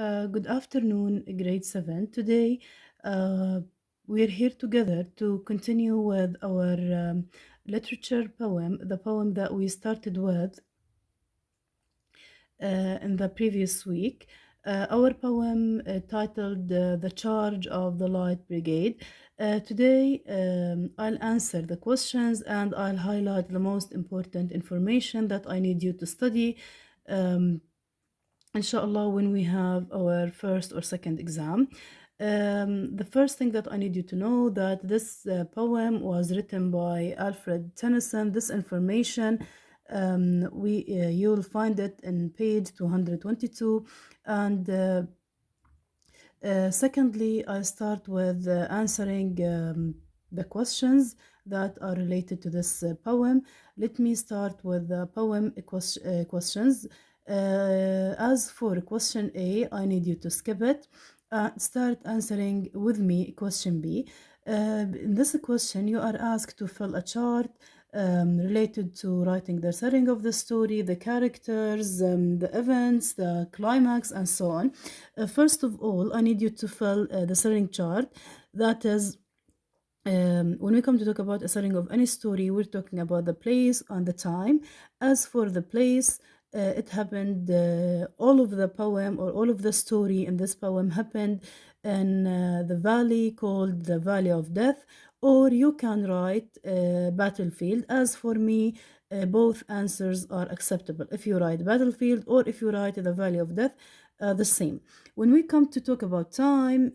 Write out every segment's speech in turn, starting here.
Good afternoon, grade 7. Today, uh, we're here together to continue with our literature poem, the poem that we started with in the previous week. Our poem titled The Charge of the Light Brigade. Today, I'll answer the questions and I'll highlight the most important information that I need you to study. Um, Inshallah, when we have our first or second exam. The first thing that I need you to know that this poem was written by Alfred Tennyson. This information we you'll find it in page 222. And secondly, I start with answering the questions that are related to this poem. Let me start with the poem questions. As for question A, I need you to skip it. Start answering with me question B. In this question, you are asked to fill a chart related to writing the setting of the story, the characters, the events, the climax, and so on. First of all, I need you to fill the setting chart. That is, when we come to talk about a setting of any story, we're talking about the place and the time. As for the place, it happened, all of the poem or all of the story in this poem happened in the valley called the Valley of Death, or you can write battlefield. As for me, both answers are acceptable. If you write battlefield or if you write the Valley of Death, the same. When we come to talk about time,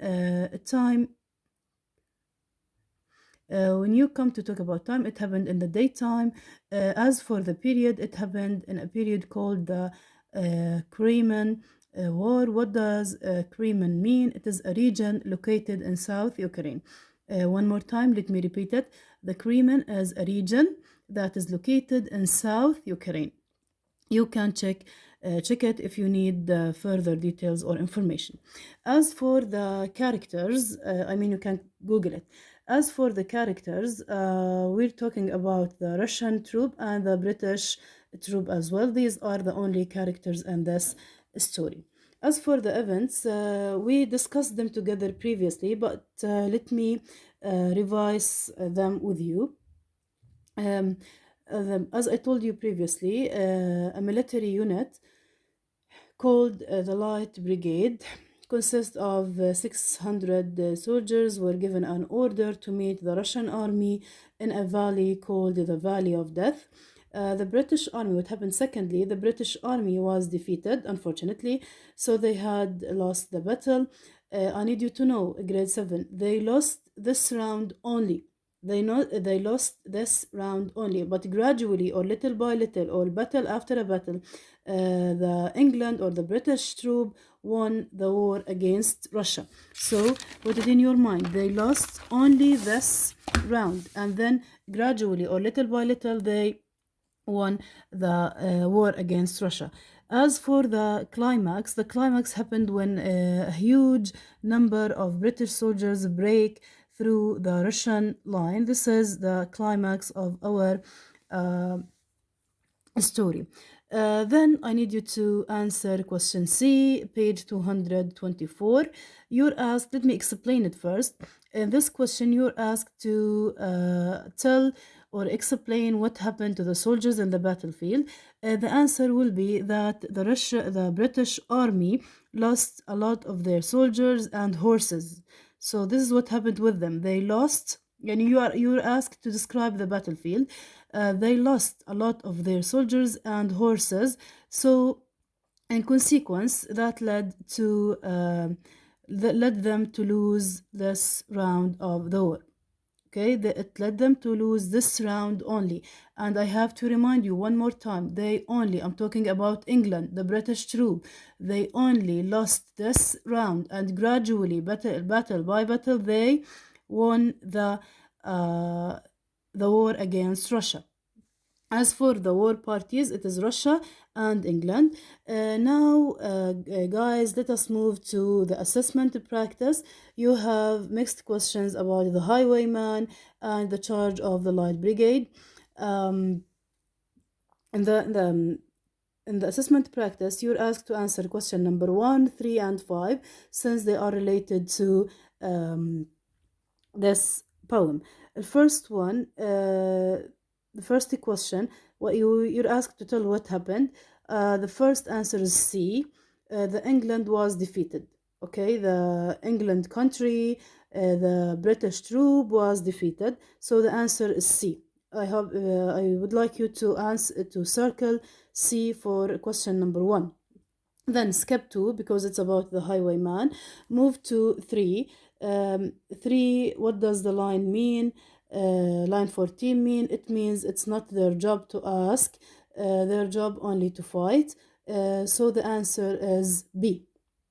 when you come to talk about time, it happened in the daytime. As for the period, it happened in a period called the Crimean War. What does Crimean mean? It is a region located in South Ukraine. One more time, let me repeat it. The Crimean is a region that is located in South Ukraine. You can check it if you need further details or information. As for the characters, you can Google it. As for the characters, we're talking about the Russian troop and the British troop as well. These are the only characters in this story. As for the events, we discussed them together previously, but let me revise them with you. Um, as I told you previously, a military unit called the Light Brigade consists of 600 soldiers were given an order to meet the Russian army in a valley called the Valley of Death. The British army, what happened secondly, the British army was defeated, unfortunately, so they had lost the battle. I need you to know, grade 7, they lost this round only. They lost this round only, but gradually or little by little or battle after a battle, the England or the British troop won the war against Russia. So put it in your mind, they lost only this round, and then gradually or little by little they won the war against Russia. As for the climax happened when a huge number of British soldiers break through the Russian line. This is the climax of our story. Then I need you to answer question C, page 224. You're asked, let me explain it first. In this question, you're asked to tell or explain what happened to the soldiers in the battlefield. The answer will be that the British army lost a lot of their soldiers and horses. So this is what happened with them. They lost, and you're asked to describe the battlefield. They lost a lot of their soldiers and horses. So, in consequence, that led them to lose this round of the war. Okay, it led them to lose this round only. And I have to remind you one more time, I'm talking about England, the British troop, they only lost this round, and gradually, battle by battle, they won uh, the war against Russia. As for the war parties, it is Russia and England. Guys, let us move to the assessment practice. You have mixed questions about the highwayman and the charge of the Light Brigade. Um, and the in the assessment practice, you're asked to answer question number 1, 3, and 5, since they are related to this poem. The first one, the first question, you're asked to tell what happened. The first answer is C. The England was defeated. Okay, the England country, the British troop was defeated. So the answer is C. I would like you to answer to circle C for question number 1. Then skip 2 because it's about the highwayman. Move to 3. 3, what does the line mean? Line 14 mean? It means it's not their job to ask, their job only to fight. So the answer is B.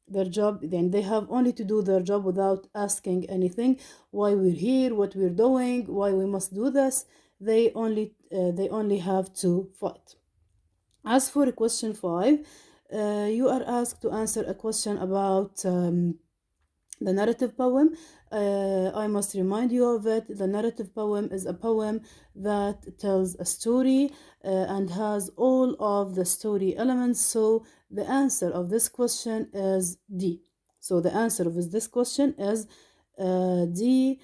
Their job, then they have only to do their job without asking anything. Why we're here, what we're doing, why we must do this. They only have to fight. As for question 5, you are asked to answer a question about the narrative poem. I must remind you of it. The narrative poem is a poem that tells a story and has all of the story elements. So the answer of this question is D. So the answer of this question is D.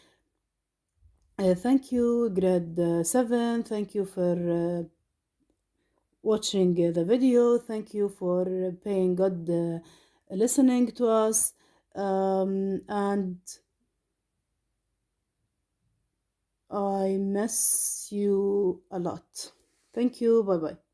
Thank you, grade 7. Thank you for watching the video. Thank you for paying good listening to us. And I miss you a lot. Thank you. Bye bye.